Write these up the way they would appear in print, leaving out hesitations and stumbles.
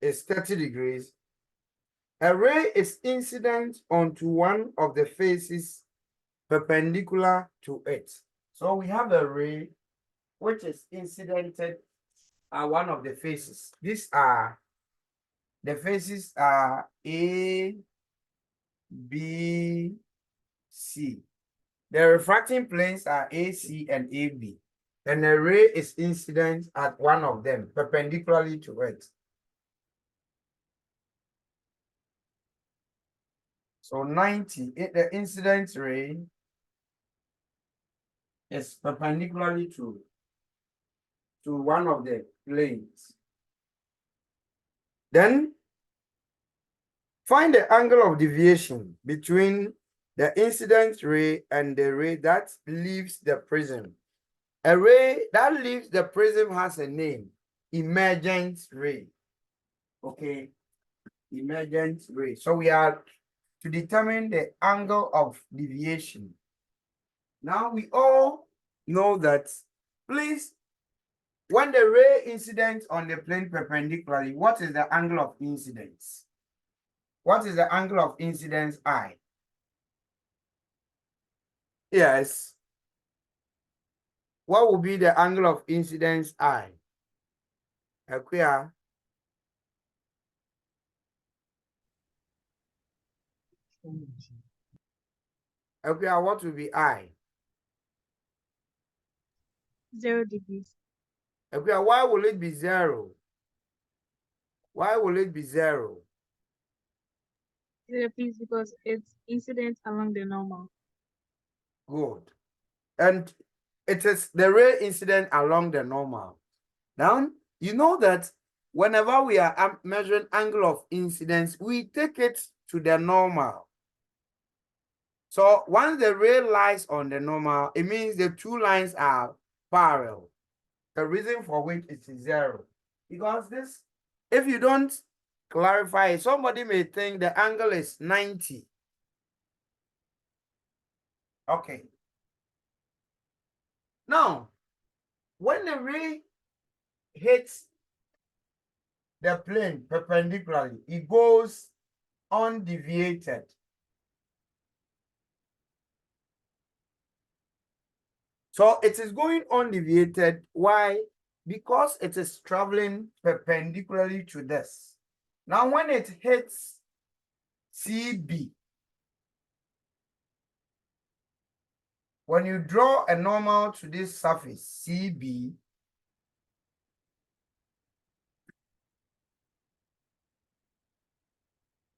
is 30 degrees, a ray is incident onto one of the faces perpendicular to it. So we have a ray which is incidented at one of the faces. These are the faces are A, B, C. The refracting planes are AC and AB. And a ray is incident at one of them, perpendicularly to it. So 90, the incident ray is perpendicularly to one of the planes. Then find the angle of deviation between the incident ray and the ray that leaves the prism. A ray that leaves the prism has a name, emergent ray. Okay, emergent ray. So we are to determine the angle of deviation. Now we all know that, please, when the ray incidents on the plane perpendicularly, what is the angle of incidence? What is the angle of incidence I? Yes. What will be the angle of incidence I? Akuya. Akuya, what will be I? 0 degrees. Akuya, why will it be 0? Why will it be 0? 0 please, because it's incident along the normal. Good. And it is the ray incident along the normal. Now, you know that whenever we are measuring angle of incidence, we take it to the normal. So once the ray lies on the normal, it means the two lines are parallel. The reason for which it is 0. Because this, if you don't clarify it, somebody may think the angle is 90. Okay. Now, when the ray hits the plane perpendicularly, it goes undeviated. So it is going undeviated. Why? Because it is traveling perpendicularly to this. Now, when it hits CB, when you draw a normal to this surface, CB,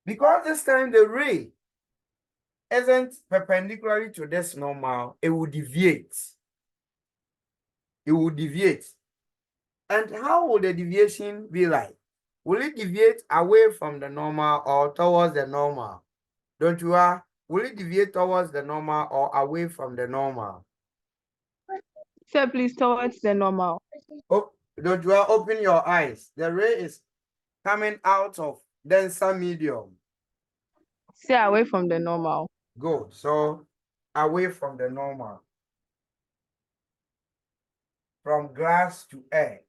because this time the ray isn't perpendicularly to this normal, it will deviate. It will deviate. And how will the deviation be like? Will it deviate away from the normal or towards the normal? Don't you are? Will it deviate towards the normal or away from the normal? Sir, please, towards the normal. Oh, don't you are? Open your eyes. The ray is coming out of denser medium. Stay away from the normal. Good. So away from the normal. From glass to air.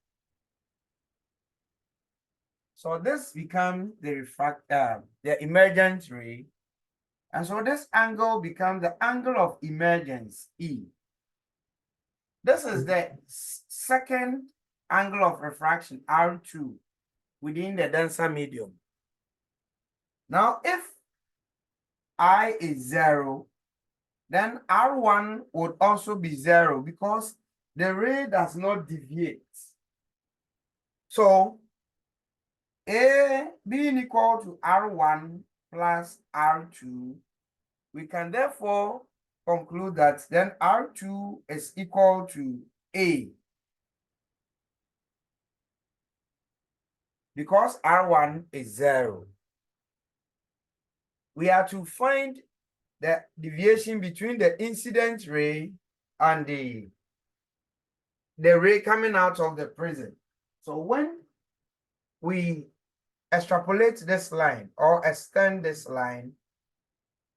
So this becomes the emergent ray. And so this angle becomes the angle of emergence, E. This is the second angle of refraction, R2, within the denser medium. Now, if I is 0, then R1 would also be 0 because the ray does not deviate. So, A being equal to R1 plus R2, we can therefore conclude that then R2 is equal to A. Because R1 is 0. We are to find the deviation between the incident ray and the ray coming out of the prism. So when we extrapolate this line or extend this line,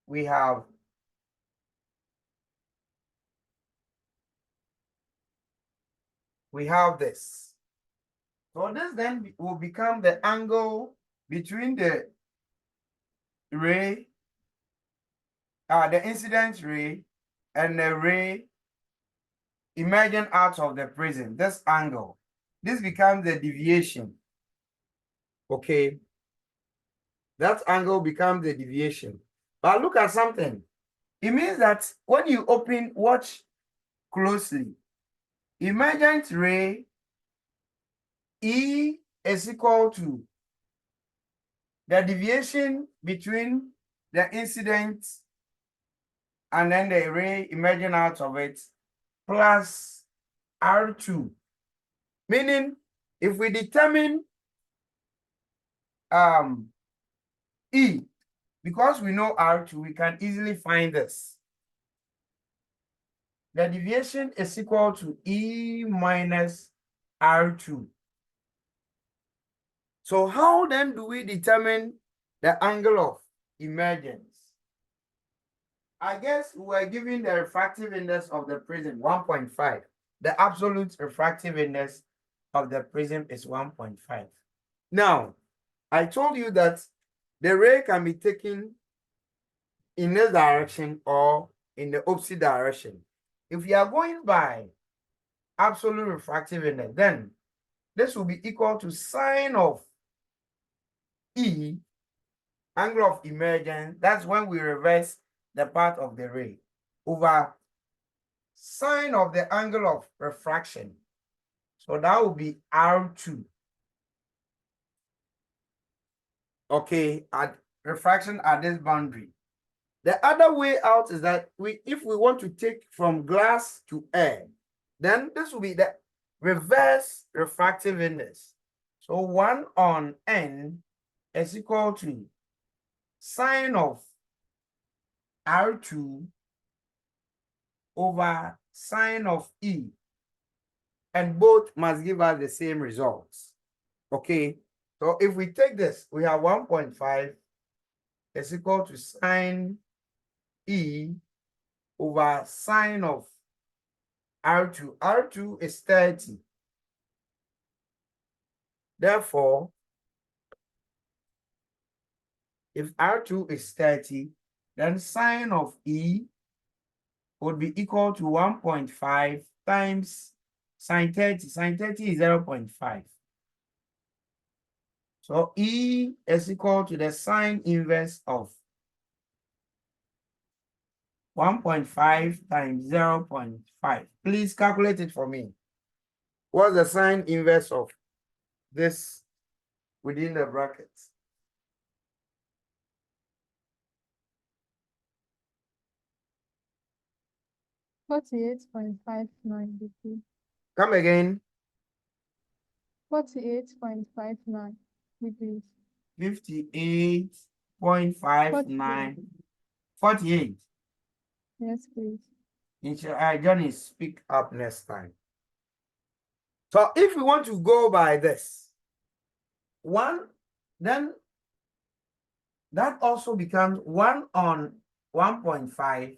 we have this. So this then will become the angle between the ray, the incident ray, and the ray emerging out of the prism. This angle, this becomes the deviation. Okay, that angle becomes the deviation. But look at something. It means that when you watch closely, emergent ray E is equal to the deviation between the incident and then the ray emerging out of it plus R2. Meaning, if we determine E, because we know R2, we can easily find this. The deviation is equal to E minus R2. So how then do we determine the angle of emergence? I guess we were given the refractive index of the prism 1.5. The absolute refractive index of the prism is 1.5. Now, I told you that the ray can be taken in this direction or in the opposite direction. If you are going by absolute refractive index, then this will be equal to sine of E, angle of emergence. That's when we reverse the path of the ray, over sine of the angle of refraction. So that will be R2. Okay, at refraction at this boundary. The other way out is that if we want to take from glass to air, then this will be the reverse refractive index. So 1 on n is equal to sine of R2 over sine of E. And both must give us the same results. Okay, so if we take this, we have 1.5 is equal to sine E over sine of R2. R2 is 30. Therefore, if R2 is 30, then sine of E would be equal to 1.5 times sine 30. Sine 30 is 0.5. So E is equal to the sine inverse of 1.5 times 0.5. Please calculate it for me. What's the sine inverse of this within the brackets? $48.59. Come again. 48.59 degrees. 58.59. 48. Yes, please. Johnny, speak up next time. So if we want to go by this, then that also becomes 1 on 1.5.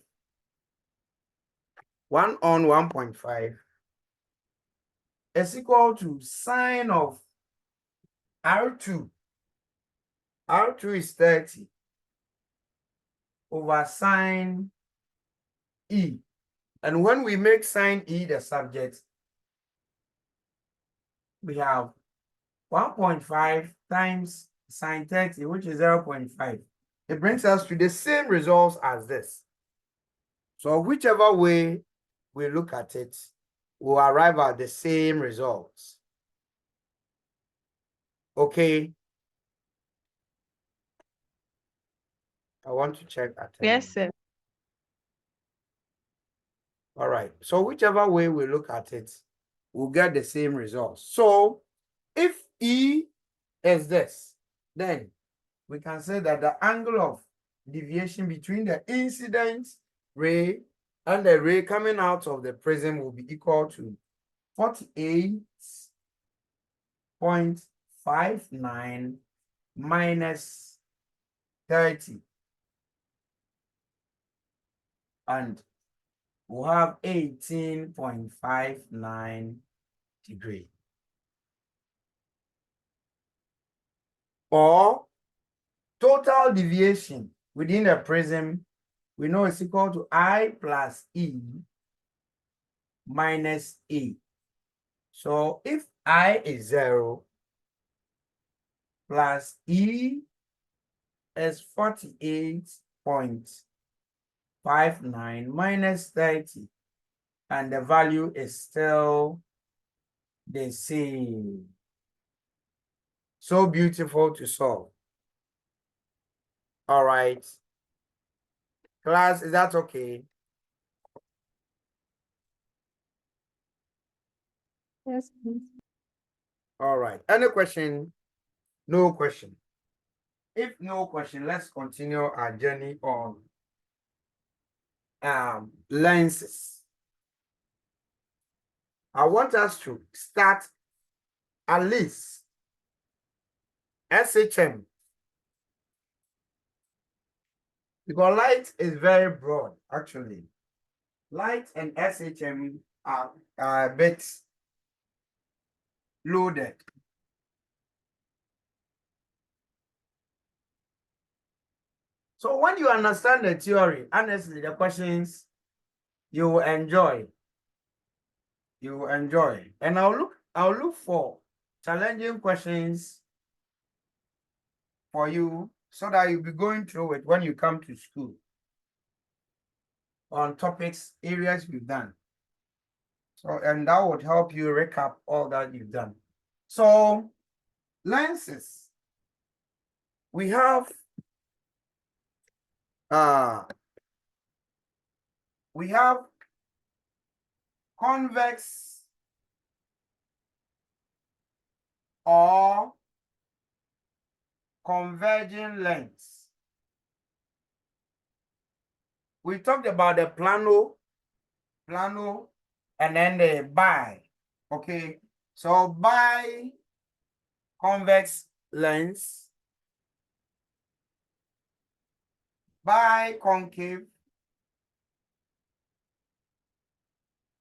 1 on 1.5 is equal to sine of R2. R2 is 30 over sine E. And when we make sine E the subject, we have 1.5 times sine 30, which is 0.5. It brings us to the same results as this. So whichever way we look at it, we'll arrive at the same results. Okay. I want to check attendance. Yes, sir. All right. So whichever way we look at it, we'll get the same results. So if E is this, then we can say that the angle of deviation between the incident ray and the ray coming out of the prism will be equal to 48.59 minus 30. And we'll have 18.59 degree. or total deviation within the prism, we know it's equal to I plus E minus E. So if I is 0 plus E is 48.59 minus 30, and the value is still the same. So beautiful to solve. All right. Class, is that okay? Yes, please. All right. Any question? No question. If no question, let's continue our journey on lenses. I want us to start at least SHM, because light is very broad, actually. Light and SHM are a bit loaded. So when you understand the theory, honestly, the questions you will enjoy. You will enjoy. And I'll look for challenging questions for you so that you'll be going through it when you come to school on topics, areas you've done. So, and that would help you recap all that you've done. So, lenses. We have convex or converging lens. We talked about the plano, and then the bi. Okay, so bi-convex lens, bi-concave,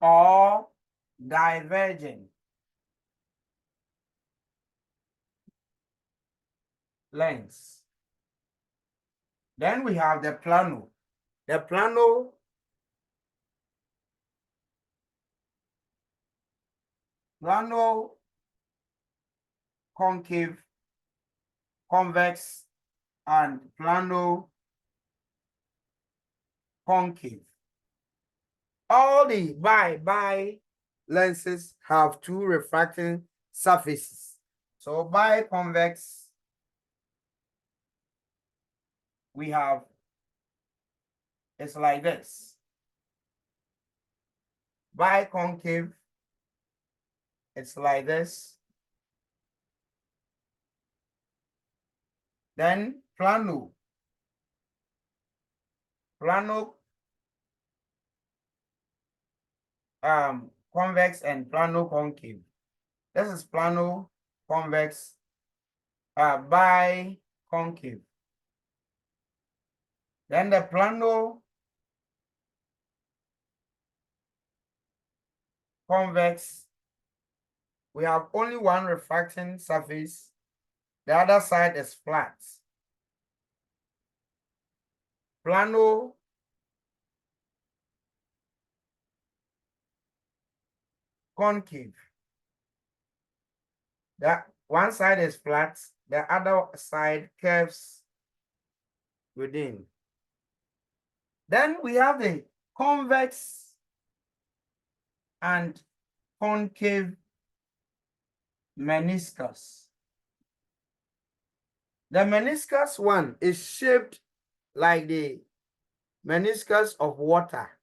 or divergent lens. Then we have the plano. The plano concave, convex, and plano concave. All the bi lenses have two refracting surfaces. So bi-convex, we have, it's like this. Bi-concave, it's like this. Then plano convex and plano concave. This is plano convex bi-concave. Then the plano convex, we have only one refracting surface. The other side is flat. Plano concave. That one side is flat, the other side curves within. Then we have the convex and concave meniscus. The meniscus one is shaped like the meniscus of water.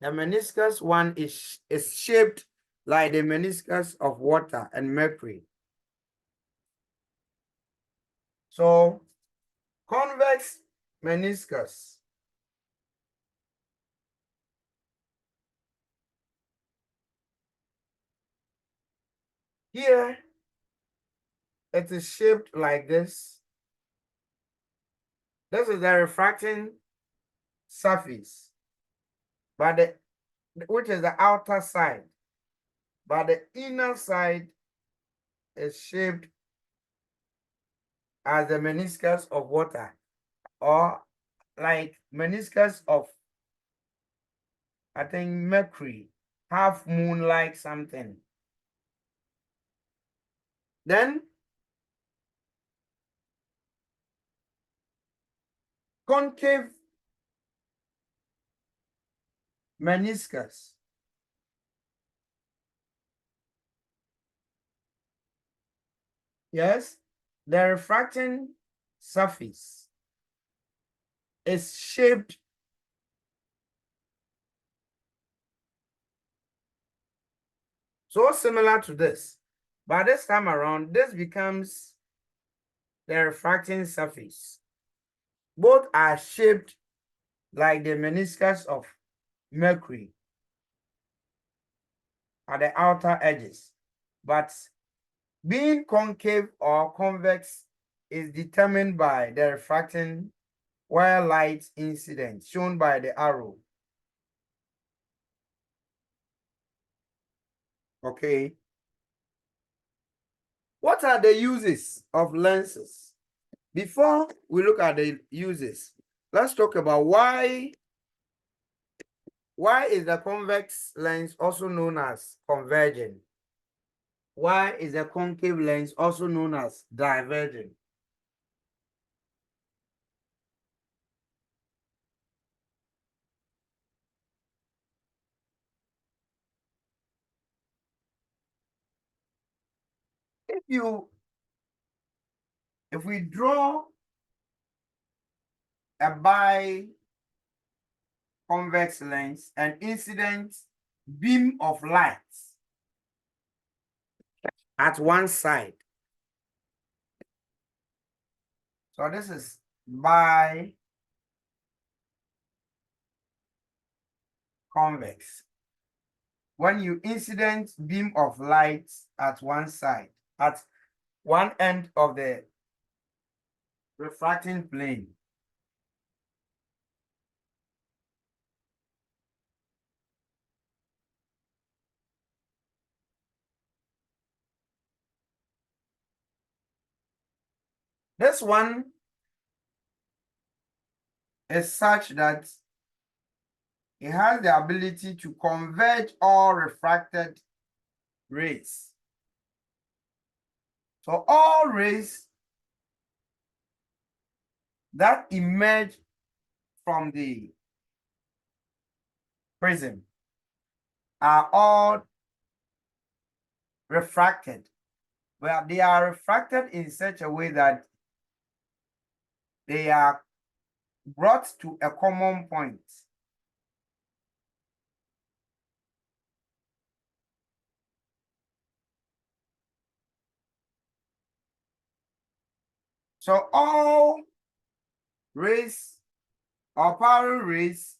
The meniscus one is shaped like the meniscus of water and mercury. So, convex meniscus. Here, it is shaped like this. This is the refracting surface, but which is the outer side, but the inner side is shaped as the meniscus of water, or like meniscus of, I think, Mercury, half moon like something. Then concave meniscus. Yes, the refracting surface is shaped so similar to this, but this time around, this becomes the refracting surface. Both are shaped like the meniscus of Mercury at the outer edges, but being concave or convex is determined by the refracting wire light incident shown by the arrow. Okay. What are the uses of lenses? Before we look at the uses, let's talk about why is the convex lens also known as convergent? Why is the concave lens also known as divergent? If we draw a biconvex lens, an incident beam of light at one side. So this is biconvex. When you incident beam of light at one side, at one end of the refracting plane. This one is such that it has the ability to converge all refracted rays. So all rays that emerge from the prism are all refracted. Well, they are refracted in such a way that they are brought to a common point. So all rays or parallel rays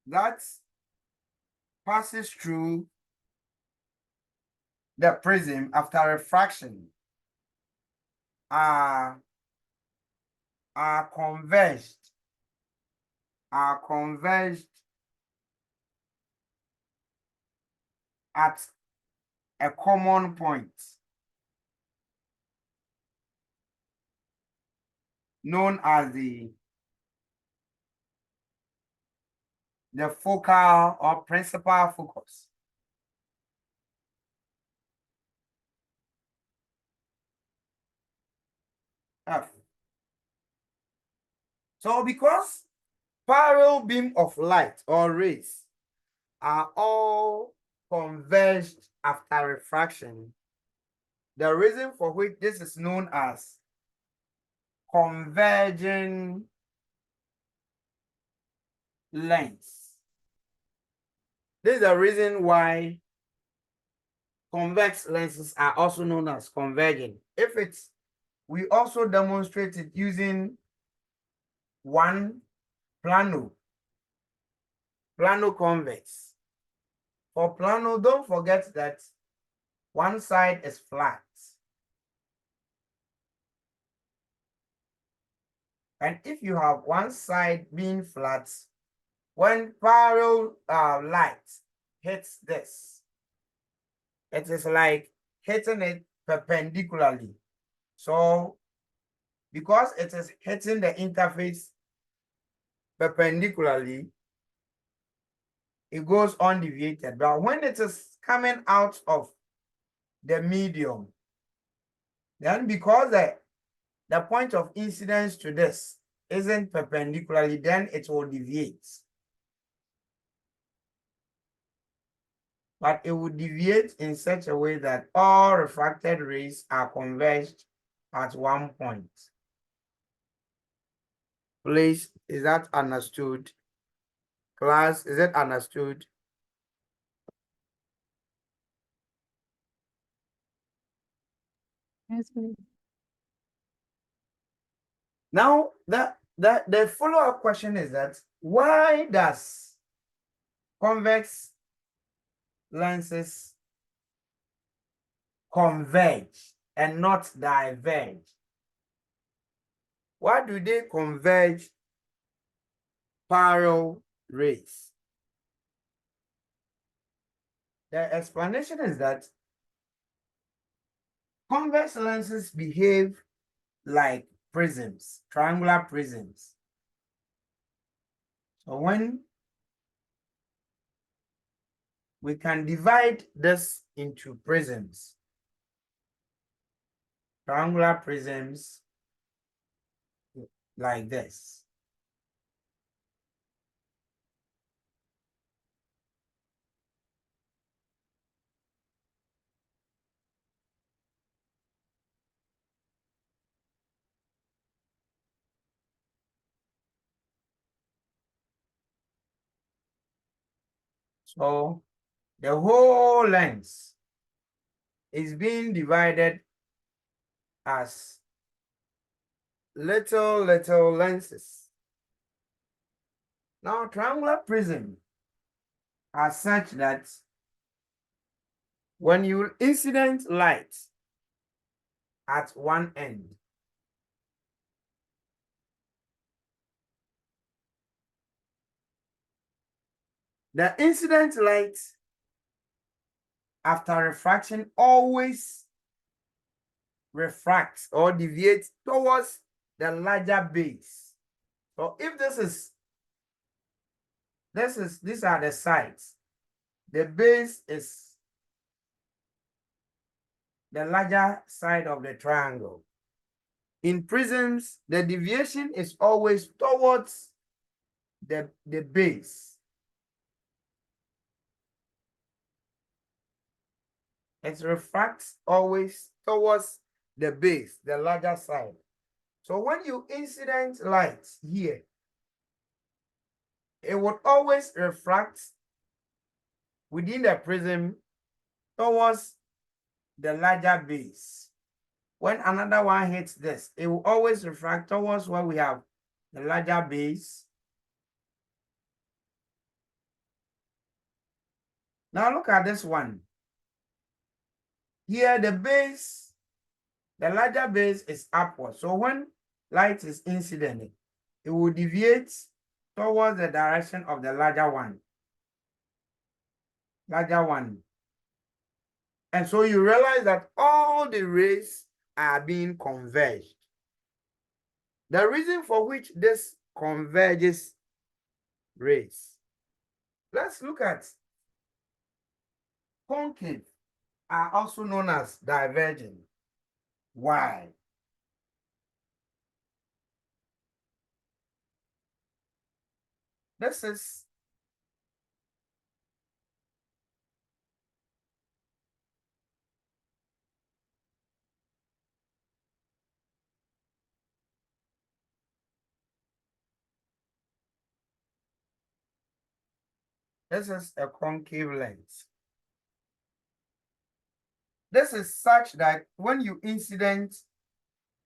that passes through the prism after refraction are converged at a common point known as the focal or principal focus. F. So because parallel beam of light or rays are all converged after refraction, the reason for which this is known as converging lens. This is the reason why convex lenses are also known as convergent. We also demonstrate it using one plano convex. For plano, don't forget that one side is flat. And if you have one side being flat, when parallel light hits this, it is like hitting it perpendicularly. So because it is hitting the interface perpendicularly, it goes undeviated. But when it is coming out of the medium, then because the point of incidence to this isn't perpendicularly, then it will deviate. But it will deviate in such a way that all refracted rays are converged at one point. Please, is that understood? Class, is it understood? Yes, please. Now, the follow-up question is that why does convex lenses converge and not diverge? Why do they converge parallel rays? The explanation is that convex lenses behave like prisms, triangular prisms. So when we can divide this into prisms, triangular prisms like this. So the whole lens is being divided as little lenses. Now, triangular prism are such that when you incident light at one end, the incident light after refraction always refracts or deviates towards the larger base. So if these are the sides, the base is the larger side of the triangle. In prisms, the deviation is always towards the base. It refracts always towards the base, the larger side. So when you incident light here, it would always refract within the prism towards the larger base. When another one hits this, it will always refract towards where we have the larger base. Now look at this one. Here the base, the larger base is upward. So when light is incident, it will deviate towards the direction of the larger one. And so you realize that all the rays are being converged. The reason for which this converges rays. Let's look at concave are also known as diverging. Why? This is a concave lens. This is such that when you incident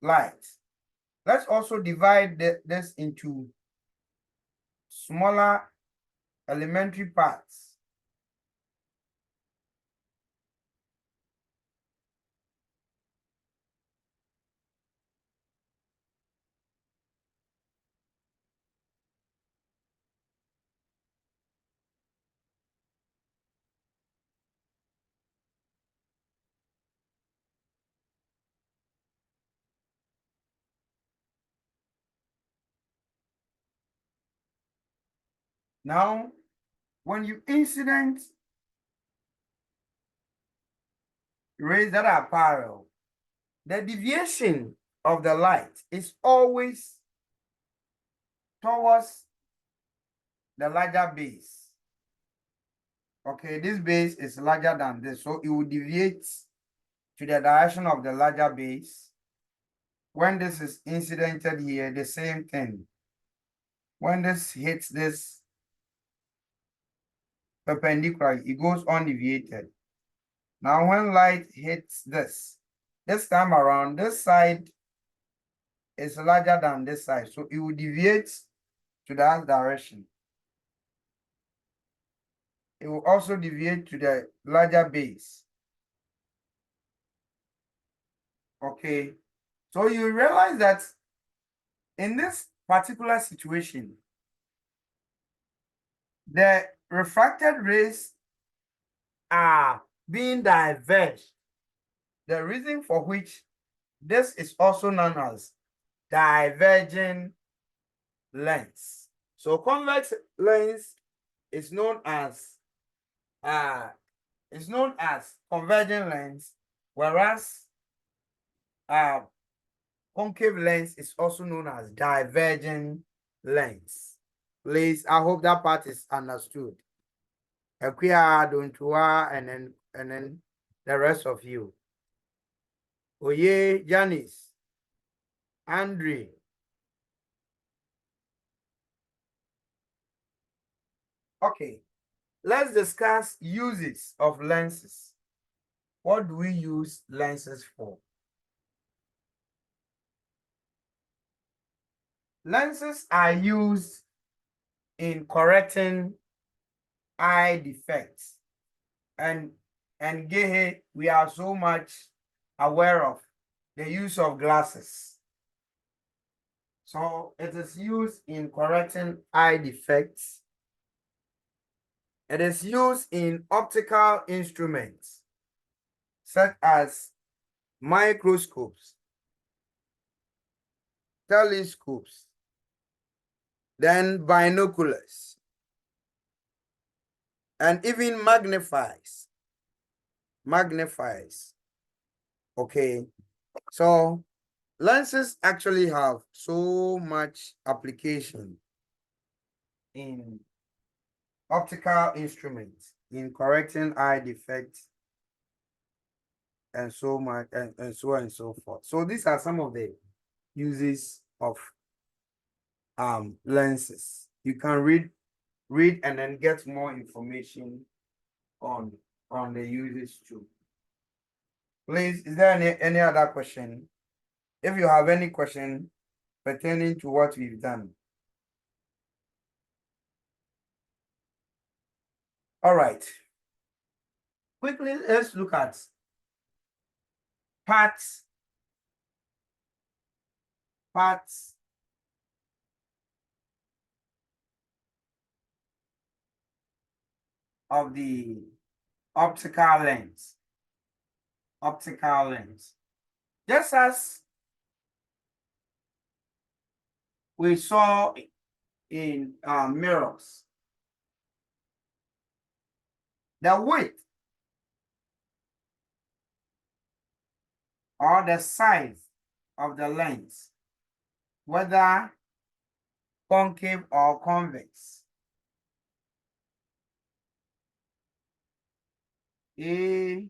light, let's also divide this into smaller elementary parts. Now, when you incident rays that are parallel, the deviation of the light is always towards the larger base. Okay, this base is larger than this, so it will deviate to the direction of the larger base. When this is incidented here, the same thing. When this hits this perpendicular, it goes undeviated. Now, when light hits this time around, this side is larger than this side, so it will deviate to that direction. It will also deviate to the larger base. Okay, so you realize that in this particular situation, the refracted rays are being diverged. The reason for which this is also known as diverging lens. So convex lens is known as converging lens, whereas concave lens is also known as diverging lens. Please, I hope that part is understood. Akuya, Dontua, and then the rest of you. Oye, Janice, Andre. Okay, let's discuss uses of lenses. What do we use lenses for? Lenses are used in correcting eye defects. And Gehe, we are so much aware of the use of glasses. So it is used in correcting eye defects. It is used in optical instruments, such as microscopes, telescopes, then binoculars, and even magnifiers. Okay, so lenses actually have so much application in optical instruments, in correcting eye defects, and so much, and so on and so forth. So these are some of the uses of lenses. You can read and then get more information on the uses too. Please, is there any other question? If you have any question pertaining to what we've done. All right. Quickly, let's look at parts of the optical lens. Just as we saw in mirrors, the width or the size of the lens, whether concave or convex, A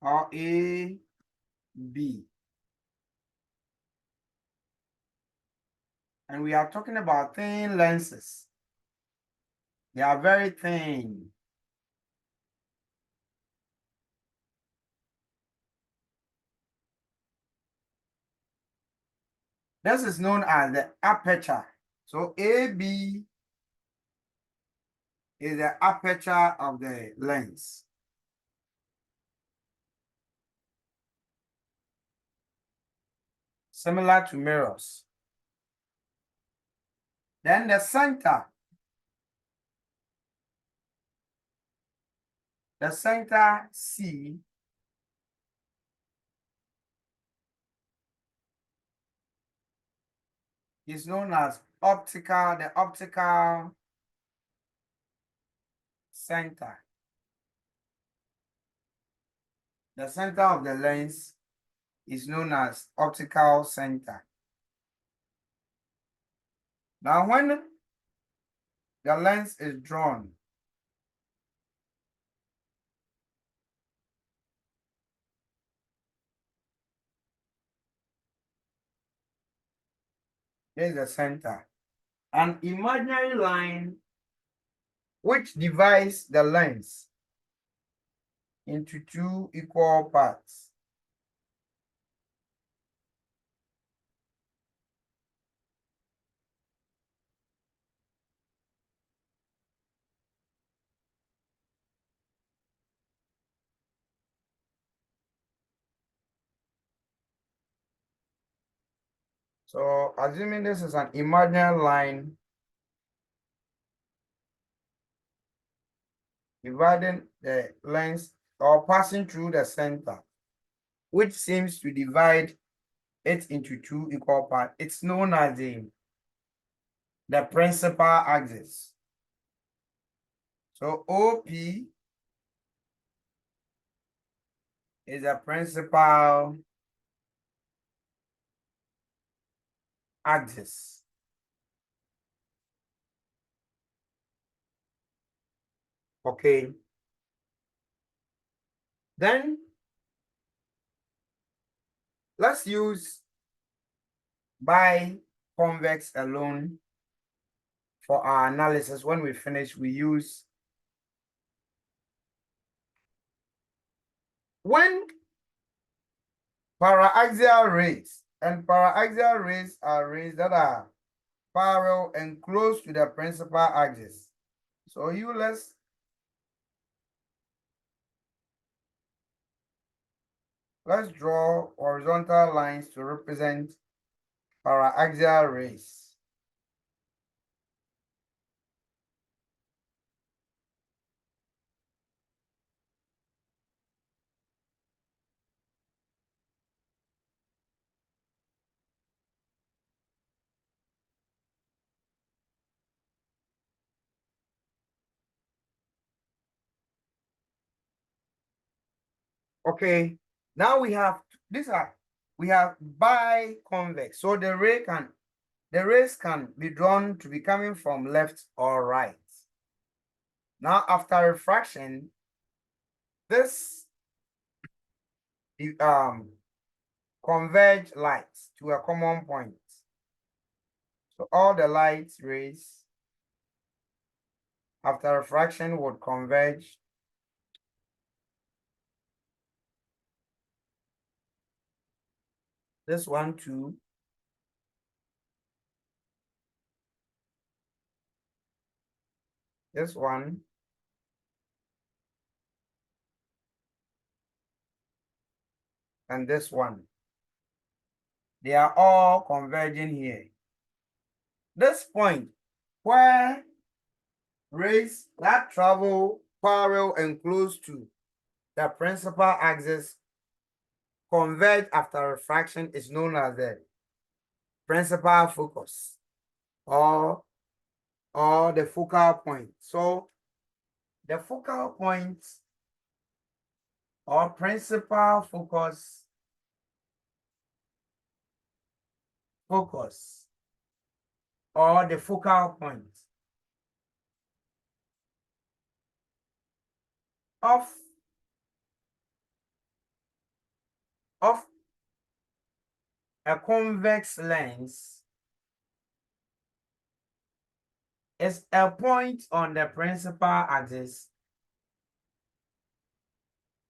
or AB, and we are talking about thin lenses. They are very thin. This is known as the aperture. So AB is the aperture of the lens. Similar to mirrors. Then the center C is known as the optical center. The center of the lens is known as optical center. Now, when the lens is drawn, here's the center. An imaginary line which divides the lens into two equal parts. So, assuming this is an imaginary line dividing the lens or passing through the center, which seems to divide it into two equal parts, it's known as the principal axis. So OP is a principal axis. Okay. Then let's use biconvex alone for our analysis. When we finish, we use when paraaxial rays, and paraaxial rays are rays that are parallel and close to the principal axis. So let's draw horizontal lines to represent paraaxial rays. Okay, now we have biconvex. So the rays can be drawn to be coming from left or right. Now, after refraction, this converge lights to a common point. So all the light rays after refraction would converge this one, two, this one, and this one. They are all converging here. This point where rays that travel parallel and close to the principal axis converge after refraction is known as the principal focus or the focal point. So the focal point or principal focus or the focal point of a convex lens is a point on the principal axis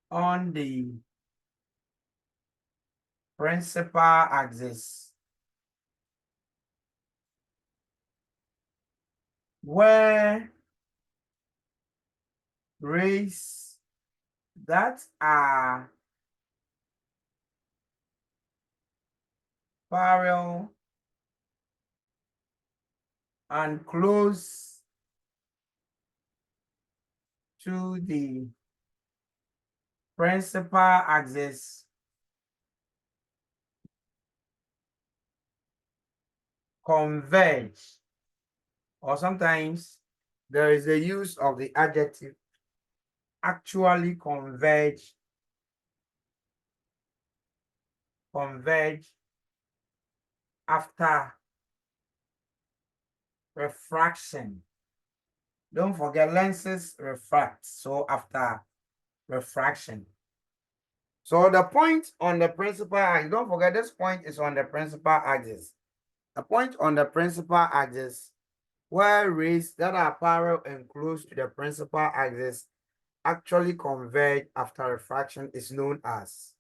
on the principal axis where rays that are parallel and close to the principal axis converge, or sometimes there is a use of the adjective actually converge, after refraction. Don't forget lenses refract, so after refraction. So the point on the principal axis, don't forget this point is on the principal axis. The point on the principal axis where rays that are parallel and close to the principal axis actually converge after refraction is known as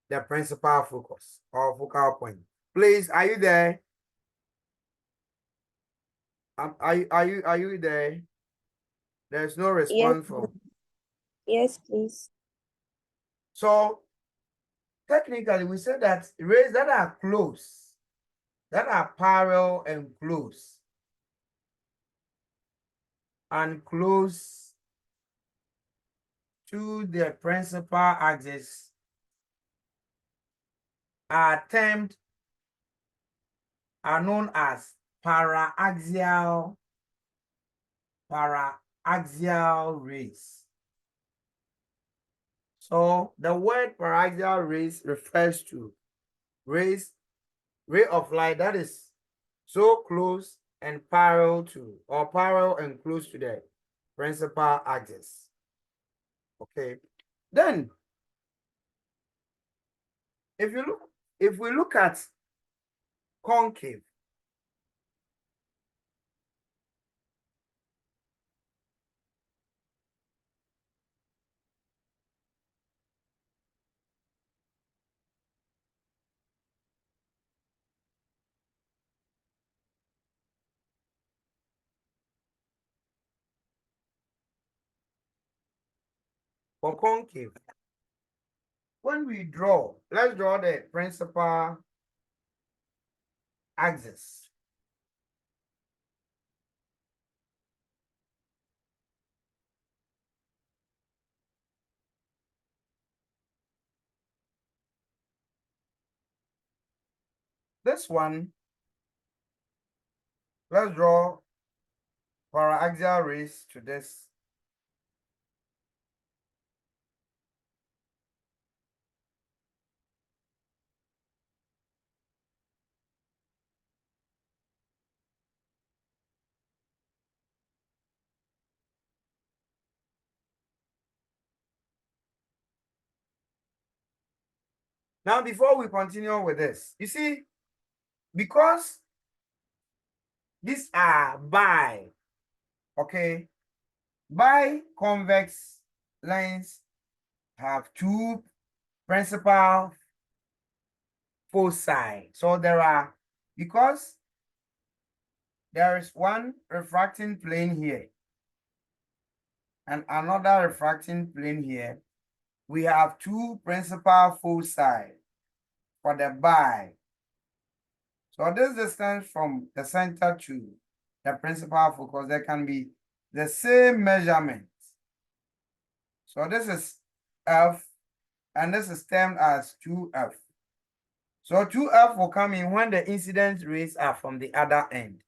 the principal focus or focal point. Please, are you there? Are you there? There's no Yes, response from. yes, please. So technically, we said that rays that are close, that are parallel and close to the principal axis are known as paraaxial rays. So the word paraaxial rays refers to ray of light that is so close and parallel to, or parallel and close to the principal axis. Okay. Then if we look at concave, for concave, when we draw, let's draw the principal axis. This one, let's draw paraaxial rays to this. Now, before we continue with this, you see, because these are okay, biconvex lens have two principal foci. So because there is one refracting plane here and another refracting plane here, we have two principal foci for the bi. So this distance from the center to the principal focus, there can be the same measurement. So this is F, and this is termed as 2F. So 2F will come in when the incident rays are from the other end.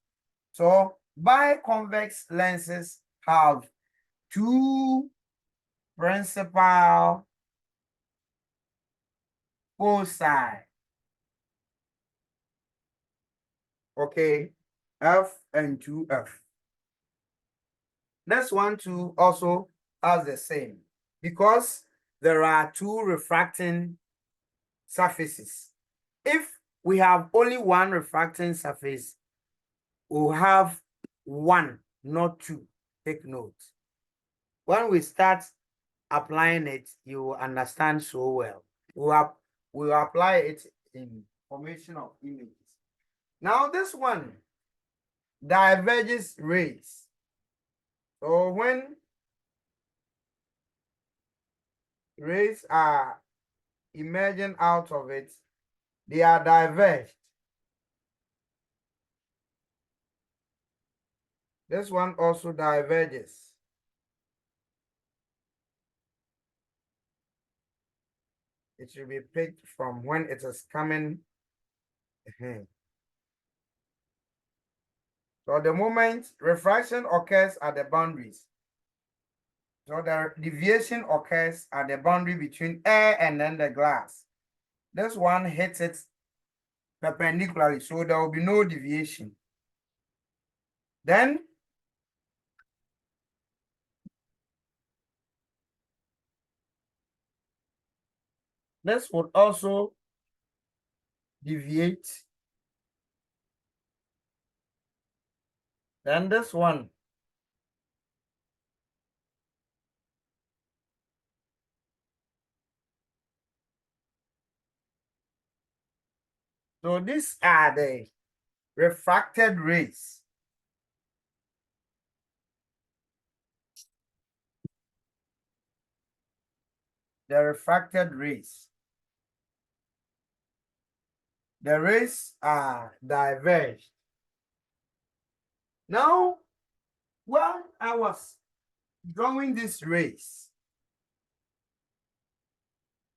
So biconvex lenses have two principal foci. Okay, F and 2F. This one too also has the same, because there are two refracting surfaces. If we have only one refracting surface, we'll have one, not two. Take note. When we start applying it, you will understand so well. We'll apply it in formation of images. Now this one diverges rays. So when rays are emerging out of it, they are diverged. This one also diverges. It should be picked from when it is coming. So the moment refraction occurs at the boundaries, so the deviation occurs at the boundary between air and then the glass. This one hits it perpendicularly, so there will be no deviation. Then this would also deviate. Then this one. So these are the refracted rays. The refracted rays. The rays are diverged. Now, when I was drawing these rays,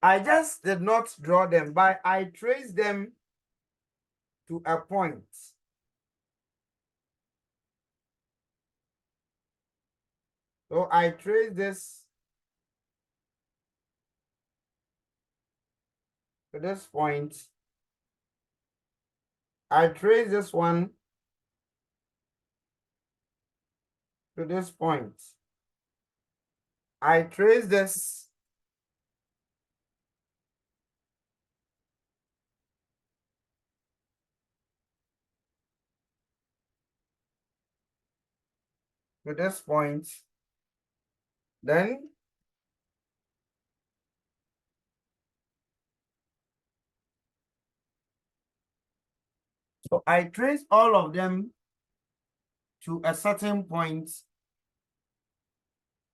I just did not draw them, but I traced them to a point. So I trace this to this point. I trace this one to this point. I trace this to this point. Then so I trace all of them to a certain point.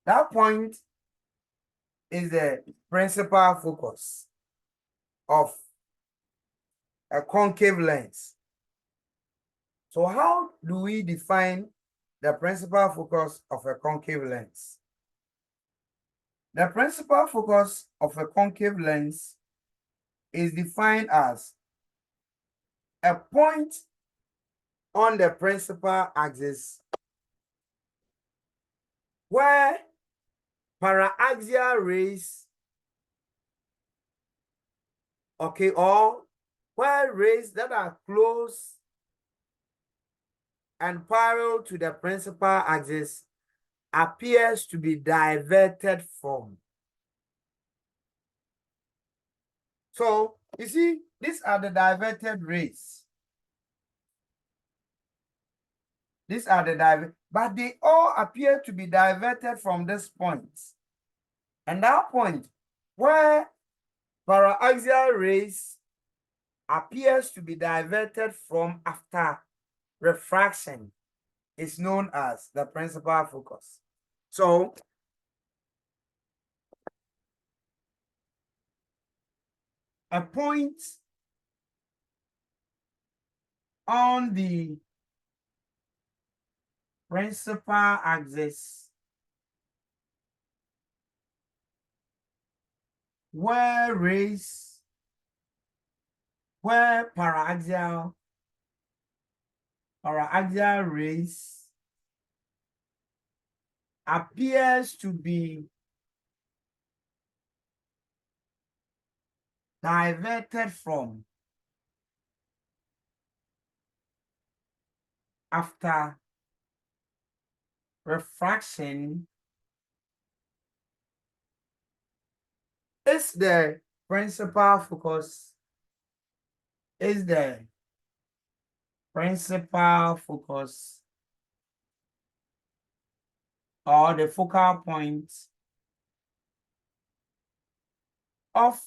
That point is the principal focus of a concave lens. So how do we define the principal focus of a concave lens? The principal focus of a concave lens is defined as a point on the principal axis where paraxial rays, okay, or where rays that are close and parallel to the principal axis appears to be diverted from. So you see, these are the diverted rays. These are the diverted, but they all appear to be diverted from this point. And that point where paraxial rays appears to be diverted from after refraction is known as the principal focus. So a point on the principal axis where paraxial rays appears to be diverted from after refraction is the principal focus, is the principal focus or the focal point of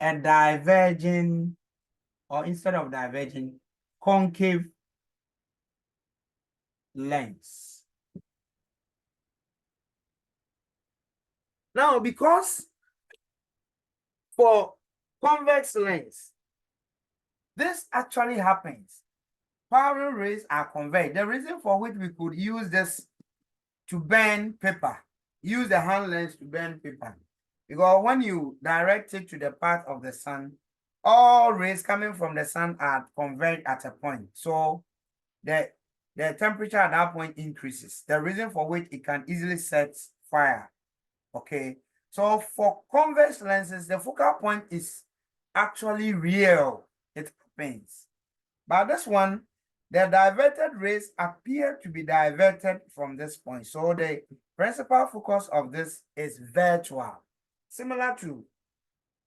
a diverging, or instead of diverging, concave lens. Now, because for convex lens, this actually happens. Parallel rays are conveyed. The reason for which we could use this to burn paper, use the hand lens to burn paper, because when you direct it to the path of the sun, all rays coming from the sun are converged at a point. So the the temperature at that point increases. The reason for which it can easily set fire. Okay. So for convex lenses, the focal point is actually real. It happens. But this one, the diverted rays appear to be diverted from this point. So the principal focus of this is virtual, similar to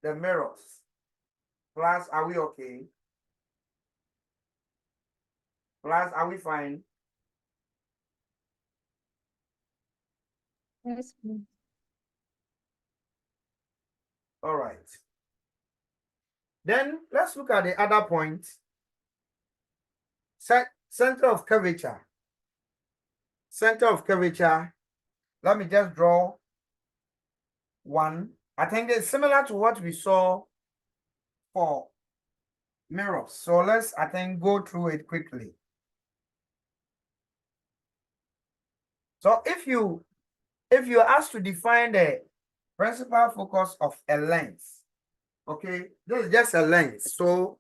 the mirrors. Class, are we okay? Class, are we fine? Yes, please. All right. Then let's look at the other point. Center of curvature. Center of curvature. Let me just draw one. I think it's similar to what we saw for mirrors. So let's, I think, go through it quickly. So if you are asked to define the principal focus of a lens, okay, this is just a lens. So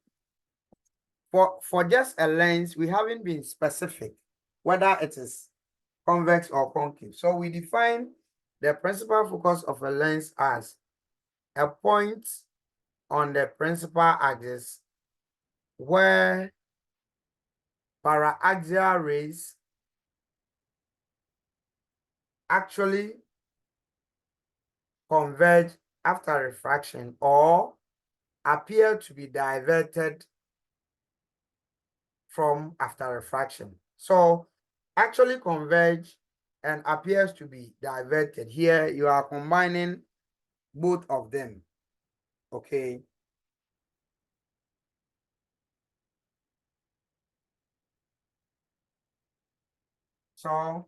for just a lens, we haven't been specific whether it is convex or concave. So we define the principal focus of a lens as a point on the principal axis where paraaxial rays actually converge after refraction or appear to be diverted from after refraction. So actually converge and appears to be diverted. Here you are combining both of them. Okay. So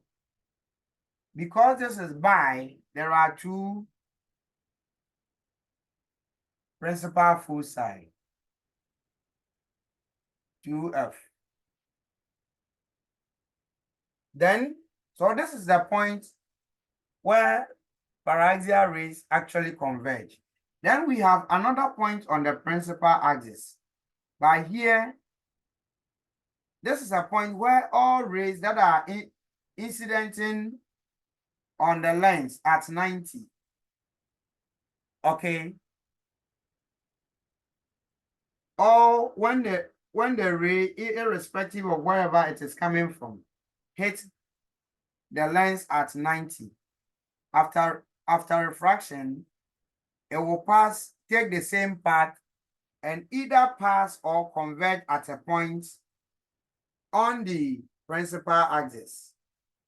because this is bi, there are two principal foci, 2F. Then, so this is the point where paraaxial rays actually converge. Then we have another point on the principal axis. By here, this is a point where all rays that are incidenting on the lens at 90. Okay. Or when the ray, irrespective of wherever it is coming from, hits the lens at 90. After refraction, it will pass, take the same path, and either pass or converge at a point on the principal axis.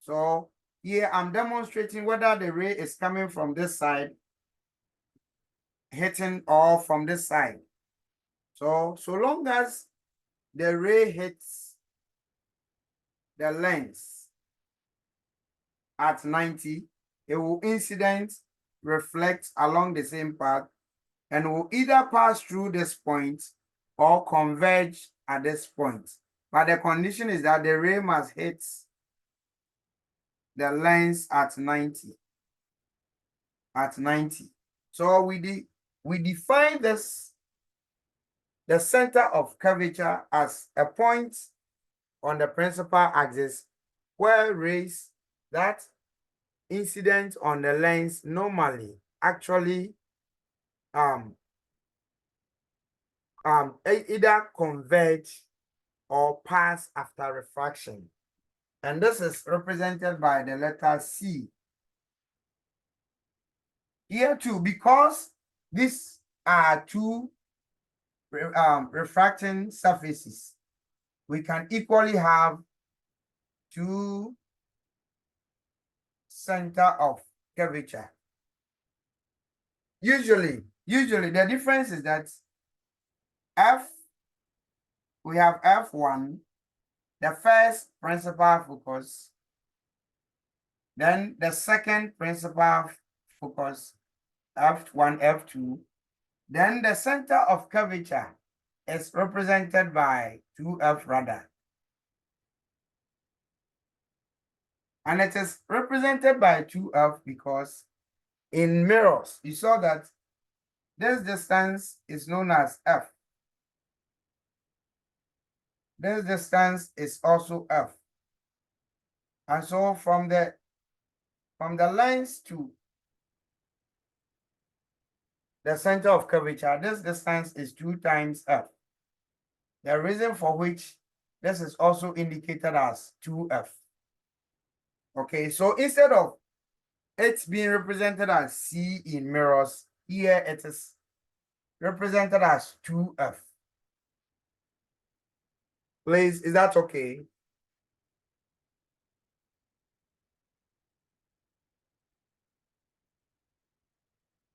So here I'm demonstrating whether the ray is coming from this side, hitting, or from this side. So long as the ray hits the lens at 90, it will incident, reflect along the same path, and will either pass through this point or converge at this point. But the condition is that the ray must hit the lens at 90. At 90. So we define this, the center of curvature, as a point on the principal axis where rays that incident on the lens normally actually either converge or pass after refraction. And this is represented by the letter C. Here too, because these are two refracting surfaces, we can equally have two center of curvature. Usually the difference is that we have F1, the first principal focus, then the second principal focus, F1, F2, then the center of curvature is represented by 2F rather. And it is represented by 2F because in mirrors, you saw that this distance is known as F. This distance is also F. And so from the lens to the center of curvature, this distance is 2 times f. The reason for which this is also indicated as 2f. Okay, so instead of it being represented as C in mirrors, here it is represented as 2f. Please, is that okay?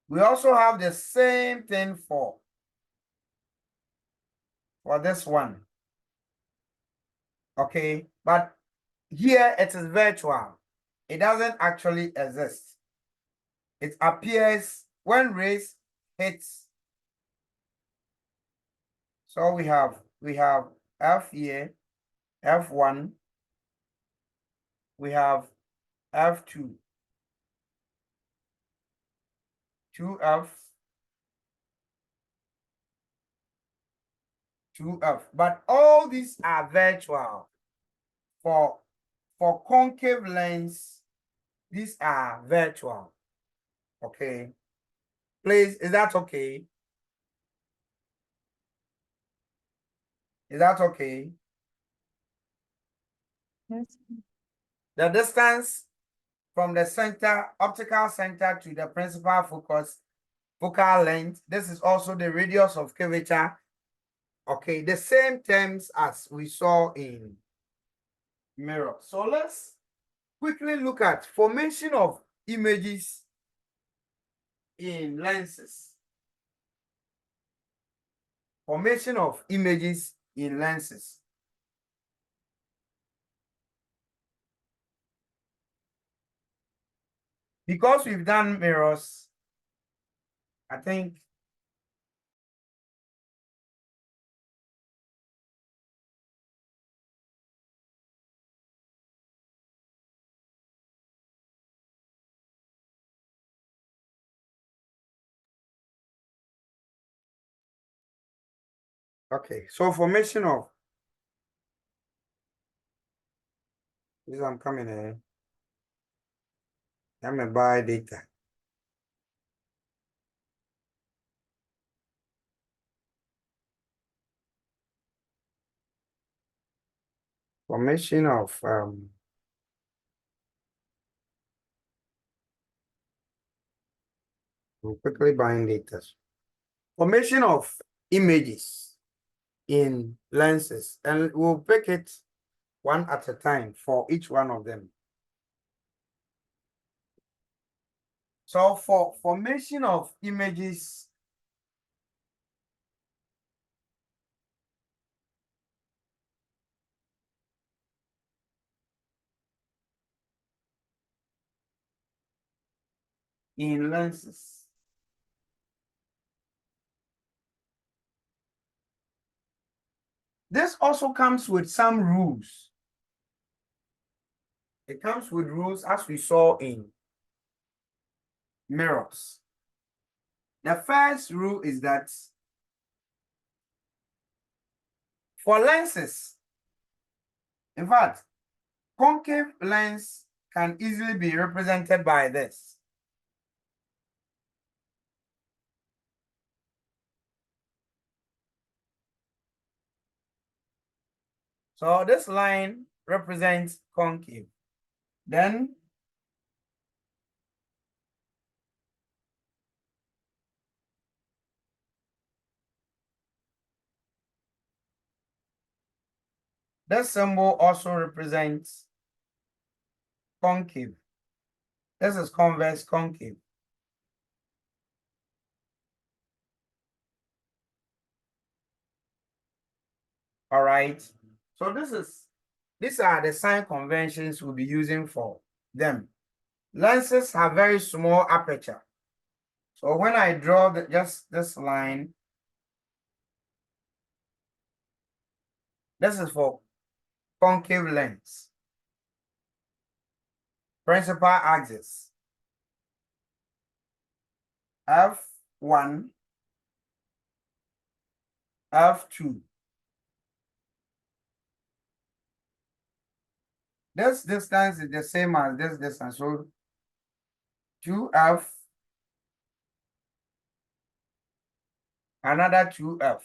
We also have the same thing for this one. Okay, but here it is virtual. It doesn't actually exist. It appears when rays hits. So we have F here, F1, we have F2, 2F, 2F. But all these are virtual. For concave lens, these are virtual. Okay. Please, is that okay? Is that okay? Yes. The distance from the center, optical center to the principal focal length, this is also the radius of curvature. Okay, the same terms as we saw in mirror. So let's quickly look at formation of images in lenses. Formation of images in lenses. Because we've done mirrors, I think okay, so formation of this, I'm coming in. I'm gonna buy data. Formation of we'll quickly buying data. Formation of images in lenses, and we'll pick it one at a time for each one of them. So for formation of images in lenses, this also comes with some rules. It comes with rules as we saw in mirrors. The first rule is that for lenses, in fact, concave lens can easily be represented by this. So this line represents concave. Then this symbol also represents concave. This is convex concave. All right. So these are the sign conventions we'll be using for them. Lenses have very small aperture. So when I draw just this line, this is for concave lens. Principal axis. F1, F2. This distance is the same as this distance. So 2F, another 2F.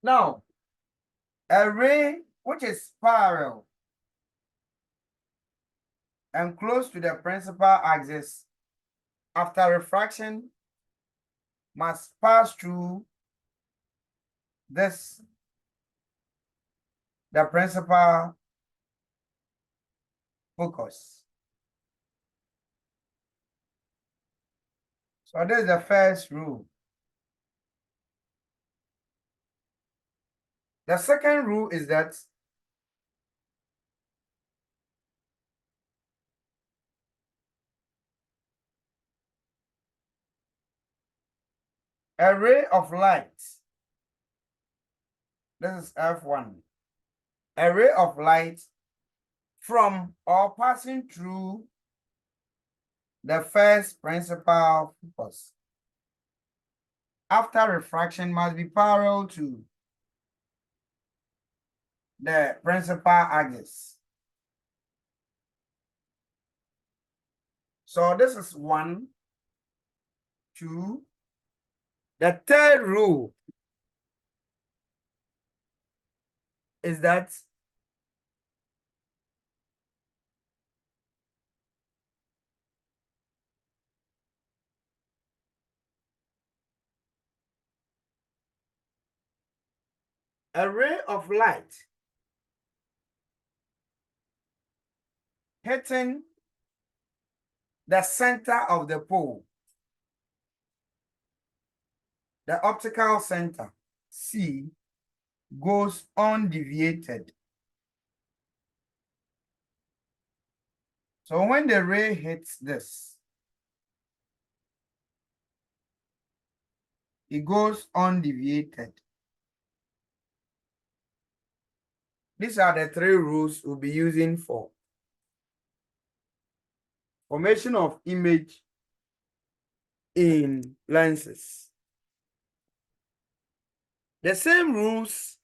Now, a ray which is parallel and close to the principal axis after refraction must pass through this, the principal focus. So this is the first rule. The second rule is that a ray of light, this is F1, a ray of light from or passing through the first principal focus after refraction must be parallel to the principal axis. So this is 1, 2. The third rule is that a ray of light hitting the center of the pole, the optical center, C, goes undeviated. So when the ray hits this, it goes undeviated. These are the 3 rules we'll be using for formation of image in lenses. The same rules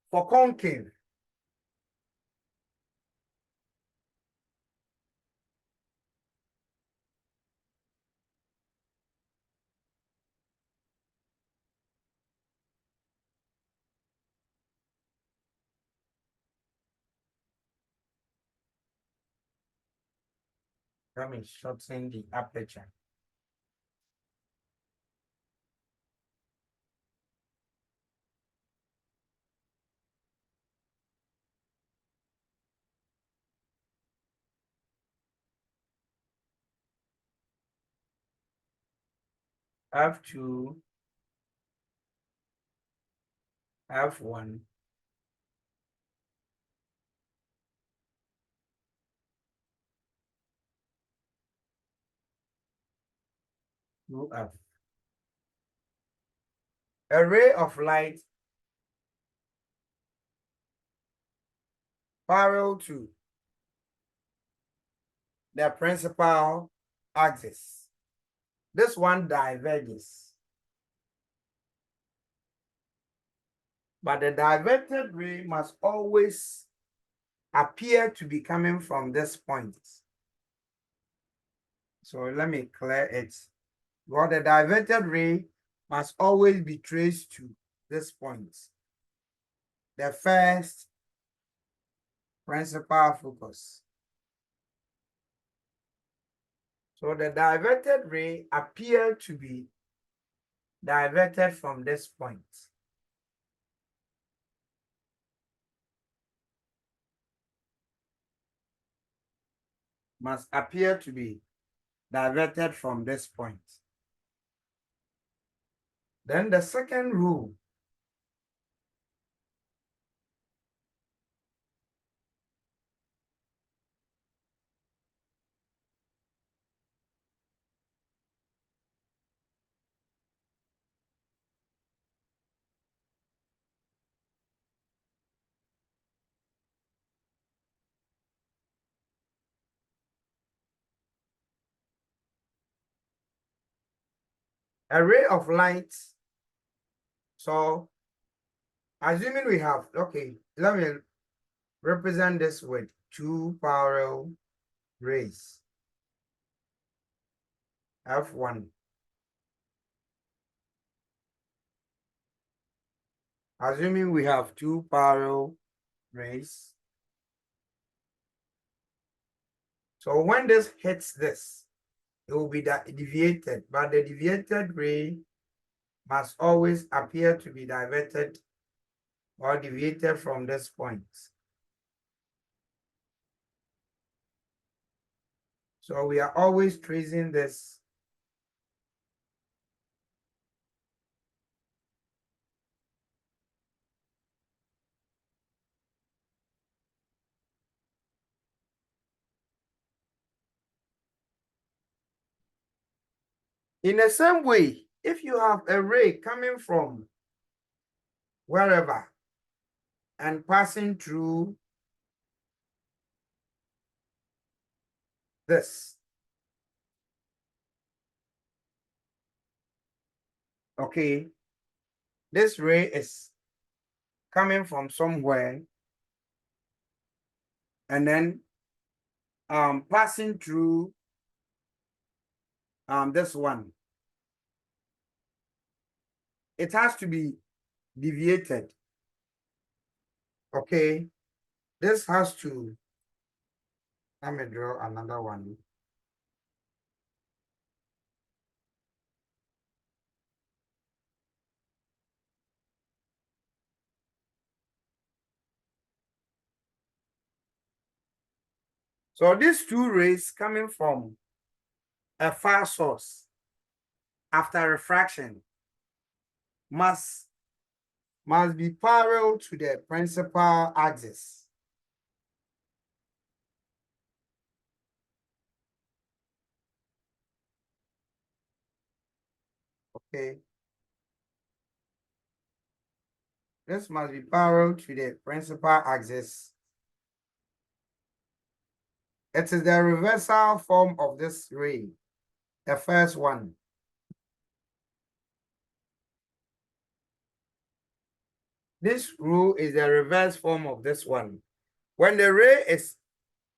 for concave. Let me shorten the aperture. F2, F1, F. A ray of light parallel to the principal axis. This one diverges. But the diverted ray must always appear to be coming from this point. So let me clear it. Well, the diverted ray must always be traced to this point, the first principal focus. So the diverted ray appear to be diverted from this point. Must appear to be diverted from this point. Then the second rule a ray of light, so Assuming we have, okay, let me represent this with two parallel rays. F1. Assuming we have two parallel rays. So when this hits this, it will be deviated, but the deviated ray must always appear to be diverted or deviated from this point. So we are always tracing this. In the same way, if you have a ray coming from wherever and passing through this, okay, this ray is coming from somewhere and then passing through this one. It has to be deviated. Okay, this has to, let me draw another one. So these two rays coming from a far source after refraction must be parallel to the principal axis. Okay. This must be parallel to the principal axis. It is the reversal form of this ray, the first one. This rule is the reverse form of this one. When the ray is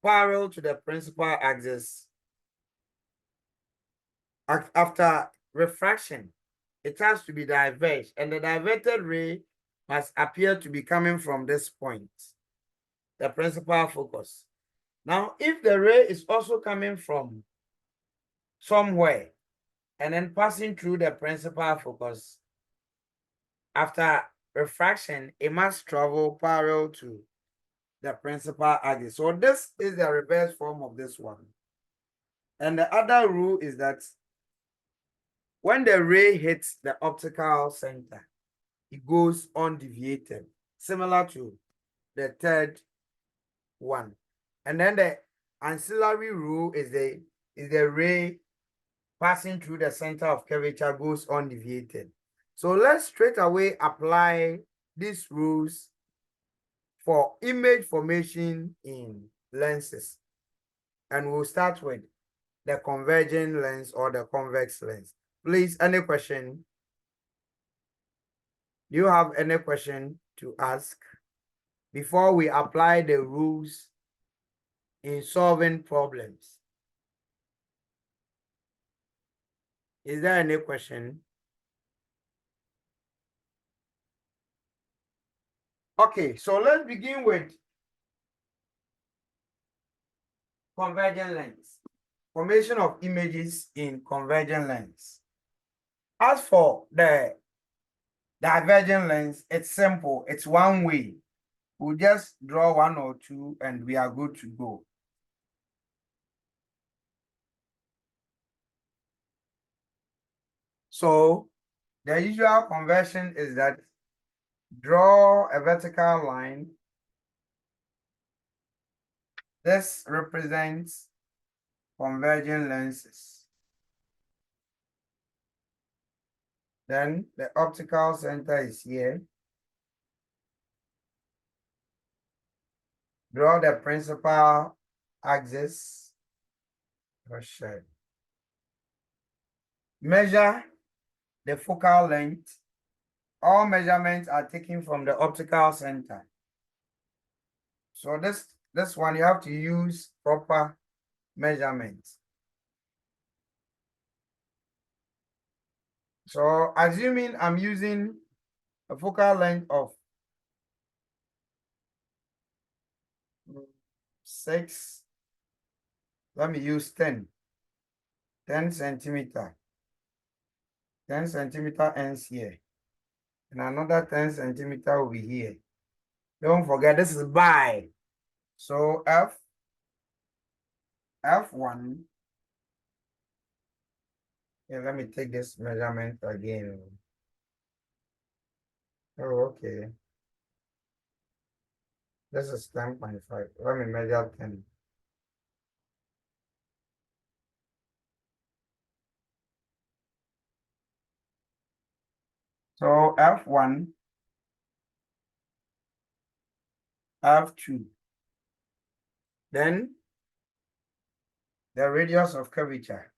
parallel to the principal axis, after refraction, it has to be diverged, and the diverted ray must appear to be coming from this point, the principal focus. Now, if the ray is also coming from somewhere and then passing through the principal focus, after refraction, it must travel parallel to the principal axis. So this is the reverse form of this one. And the other rule is that when the ray hits the optical center, it goes undeviated, similar to the third one. And then the ancillary rule is the ray passing through the center of curvature goes undeviated. So let's straight away apply these rules for image formation in lenses. And we'll start with the converging lens or the convex lens. Please, any question? Do you have any question to ask before we apply the rules in solving problems? Is there any question? Okay, so let's begin with convergent lens. Formation of images in convergent lens. As for the divergent lens, it's simple. It's one way. We'll just draw one or two and we are good to go. So the usual conversion is that draw a vertical line. This represents convergent lenses. Then the optical center is here. Draw the principal axis. Measure the focal length all measurements are taken from the optical center. So this one you have to use proper measurements. So assuming I'm using a focal length of 6, let me use 10 centimeter. 10 centimeter ends here. And another 10 centimeter will be here. Don't forget this is by. So F1. Yeah, let me take this measurement again. Oh, okay. This is 10.5. Let me measure 10. So F1, F2. Then the radius of curvature.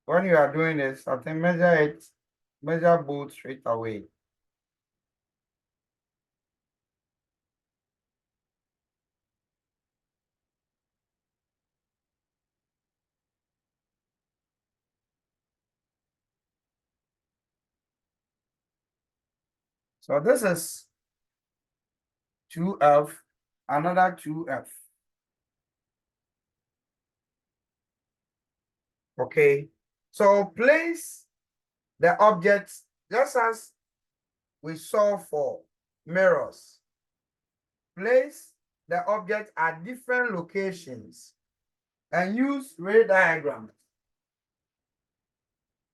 When you are doing this, I think measure both straight away. So this is 2F, another 2F. Okay, so place the objects just as we saw for mirrors. Place the object at different locations and use ray diagram.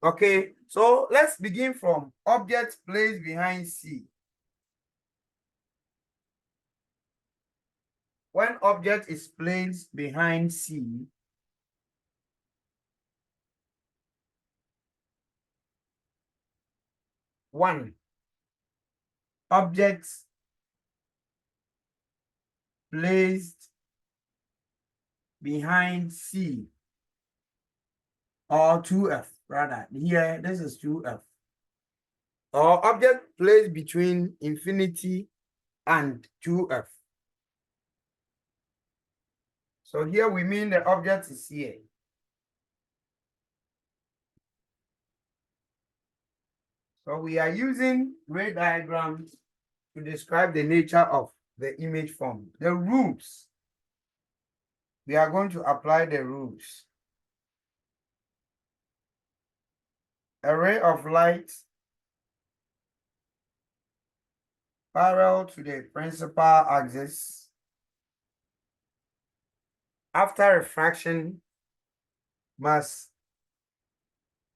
Okay, so let's begin from object placed behind C. When object is placed behind C, one, objects placed behind C, or 2F, rather. Here, this is 2F. Or object placed between infinity and 2F. So here we mean the object is here. So we are using ray diagrams to describe the nature of the image form. The rules. We are going to apply the rules. A ray of light parallel to the principal axis after refraction must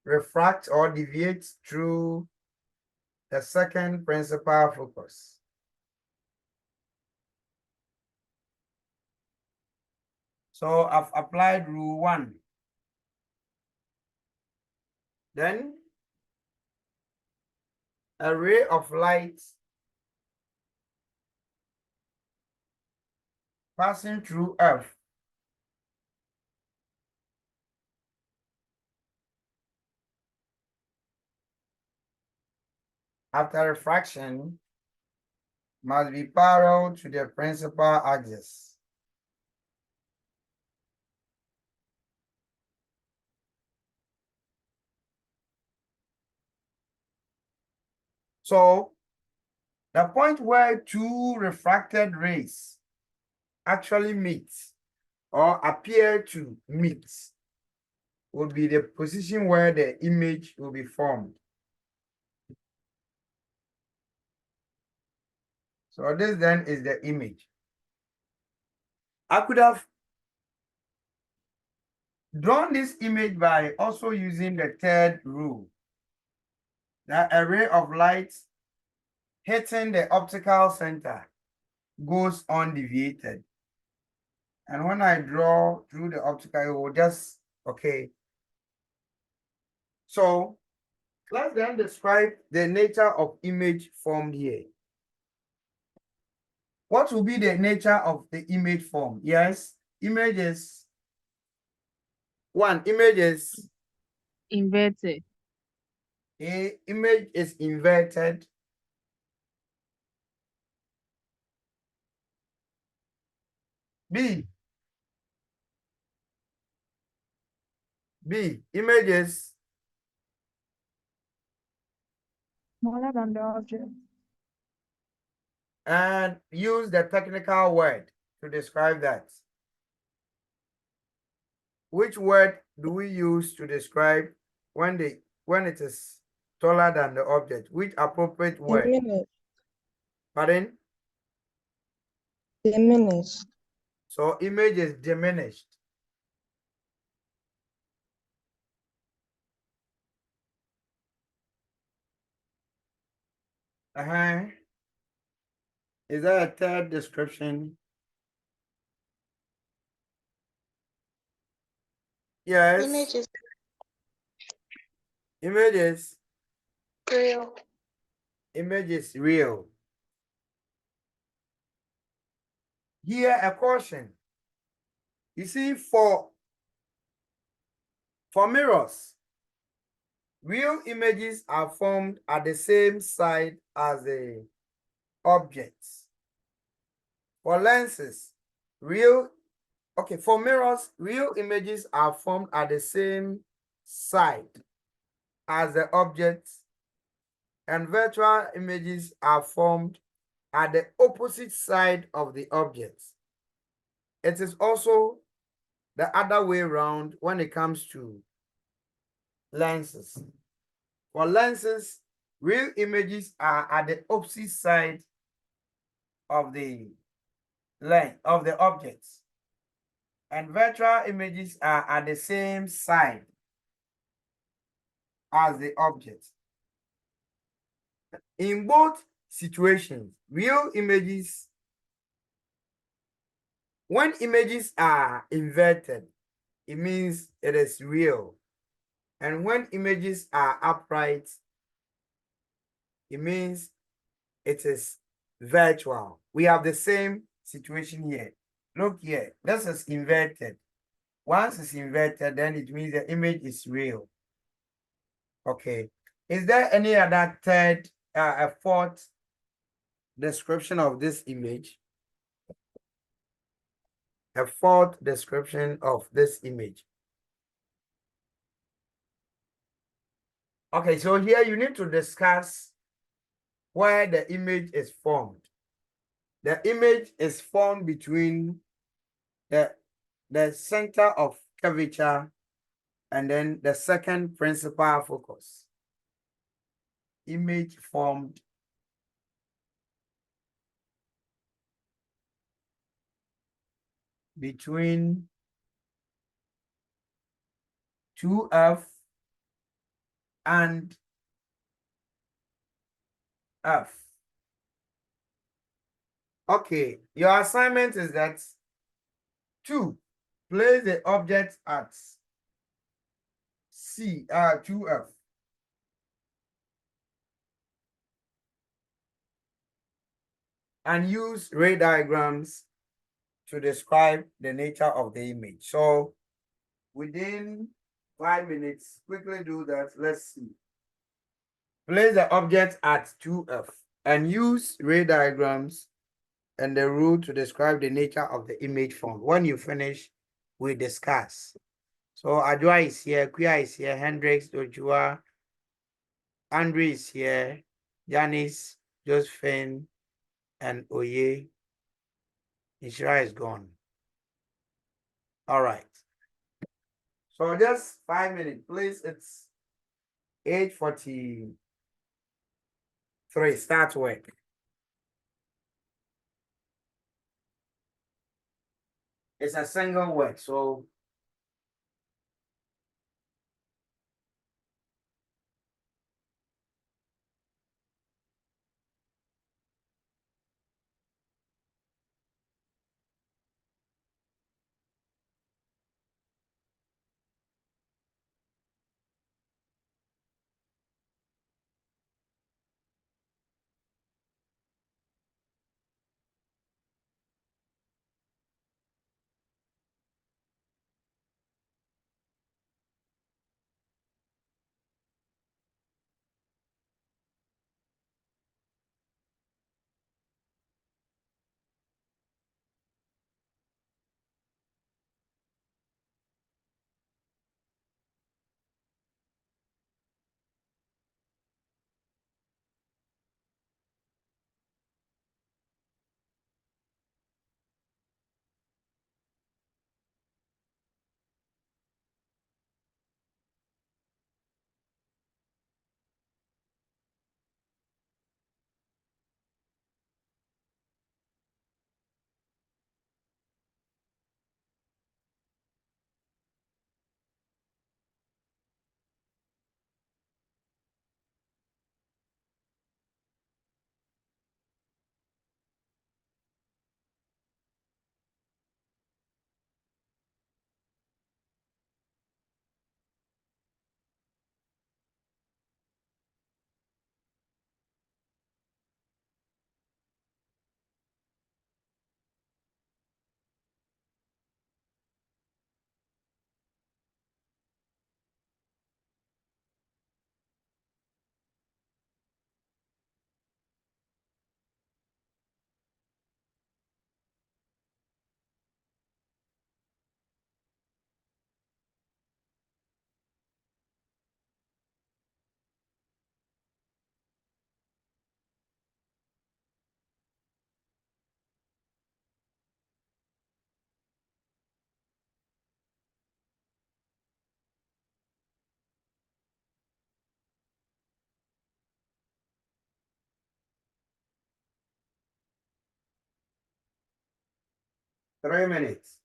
refract or deviate through the second principal focus. So I've applied rule 1. Then a ray of light passing through F after refraction must be parallel to the principal axis. So the point where two refracted rays actually meet or appear to meet would be the position where the image will be formed. So this then is the image. I could have drawn this image by also using the third rule, that a ray of light hitting the optical center goes undeviated. And when I draw through the optical, it will just, okay. So let's then describe the nature of image formed here. What will be the nature of the image form? Yes, images. One, images Inverted. A, image is inverted. B, image is Smaller than the object. and use the technical word to describe that. Which word do we use to describe when it is taller than the object? Which appropriate word? Diminished. Pardon? Diminished. So image is diminished. Is there a third description? Yes. Images. Images. Real. Image is real. Here a caution. You see, for mirrors, real images are formed at the same side as the objects. For lenses, for mirrors, real images are formed at the same side as the objects, and virtual images are formed at the opposite side of the objects. It is also the other way around when it comes to lenses. For lenses, real images are at the opposite side of the lens of the objects, and virtual images are at the same side as the object. In both situations, real images, when images are inverted, it means it is real. And when images are upright, it means it is virtual. We have the same situation here. Look here, this is inverted. Once it's inverted, then it means the image is real. Okay. Is there any other a fourth description of this image? A fourth description of this image. Okay, so here you need to discuss where the image is formed. The image is formed between the center of curvature and then the second principal focus. Image formed between 2F and F. Okay, your assignment is that 2, place the object at 2F. And use ray diagrams to describe the nature of the image. So within 5 minutes, quickly do that. Let's see. Place the object at 2F and use ray diagrams and the rule to describe the nature of the image formed. When you finish, we discuss. So Adwa is here, Kuya is here, Hendrix, Dojua, Andre is here, Janice, Josephine, and Oye. Ishra is gone. All right. So just 5 minutes, please. It's 8:43. Start work. It's a single word, so 3 minutes.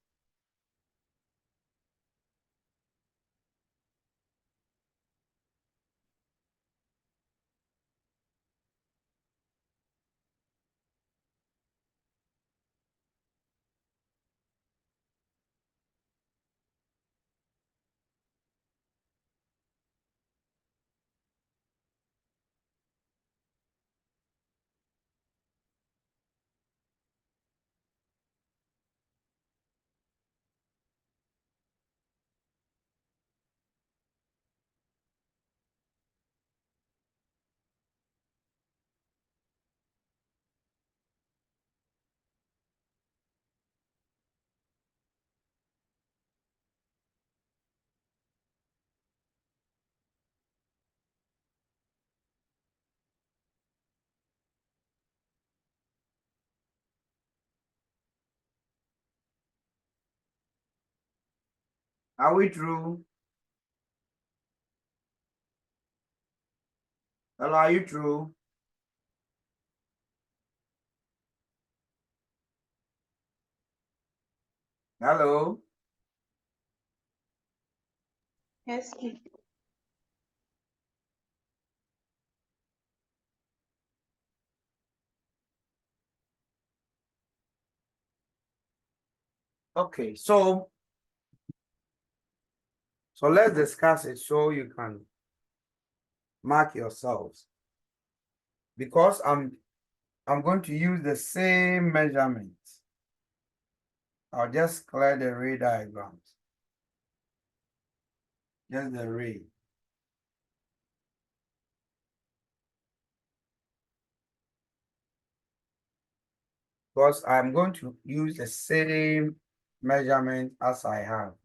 Are we through? Hello, are you through? Hello? Yes, please. Okay, so let's discuss it so you can mark yourselves. Because I'm going to use the same measurement. I'll just clear the ray diagrams. Just the ray. Because I'm going to use the same measurement as I have.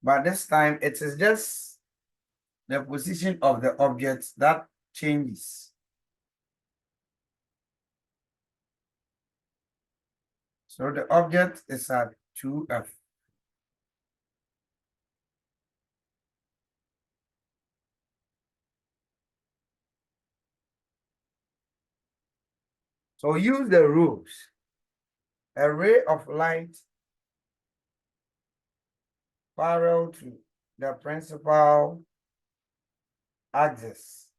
But this time it is just the position of the object that changes. So the object is at 2F. So use the rules. A ray of light parallel to the principal axis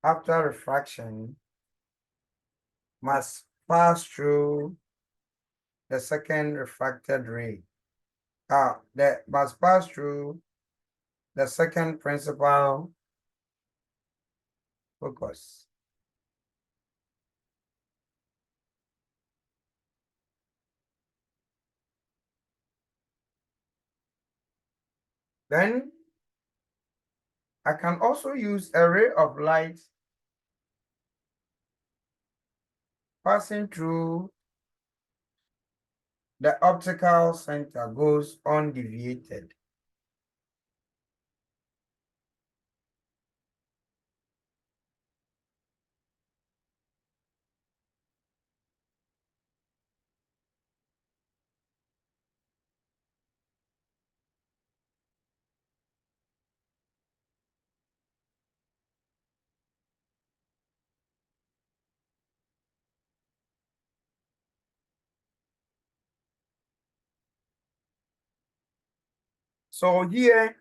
after refraction must pass through the second refracted ray. That must pass through the second principal focus. Then I can also use a ray of light passing through the optical center goes undeviated. So here,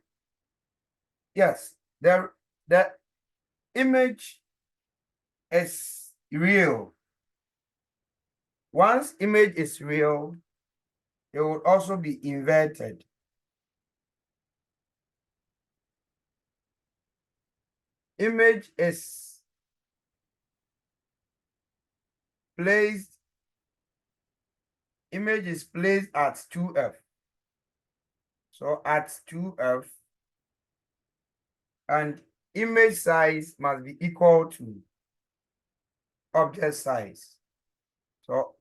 yes, the image is real. Once image is real, it will also be inverted. Image is placed at 2F. So at 2F, and image size must be equal to object size. So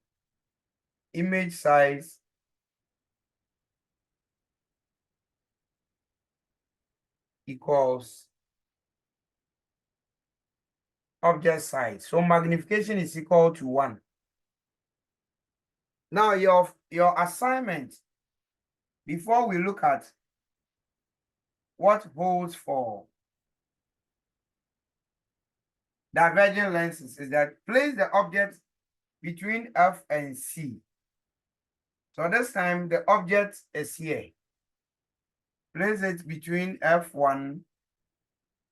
image size equals object size. So magnification is equal to 1. Now your assignment, before we look at what holds for diverging lenses is that place the object between F and C. So this time the object is here. Place it between F1,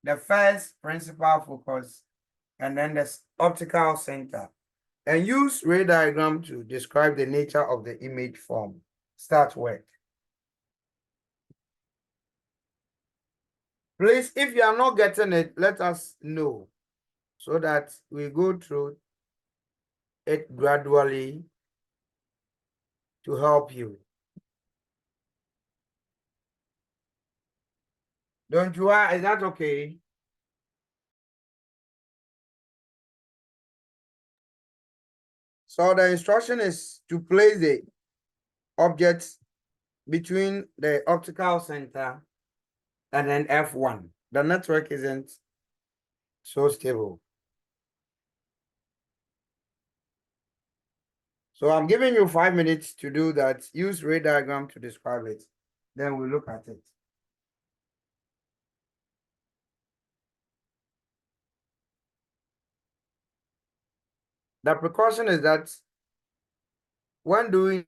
the first principal focus, and then the optical center. And use ray diagram to describe the nature of the image form. Start work. Please, if you are not getting it, let us know so that we go through it gradually to help you. Don't you? Is that okay? So the instruction is to place the objects between the optical center and then F1. The network isn't so stable. So I'm giving you 5 minutes to do that. Use ray diagram to describe it. Then we'll look at it. The precaution is that when doing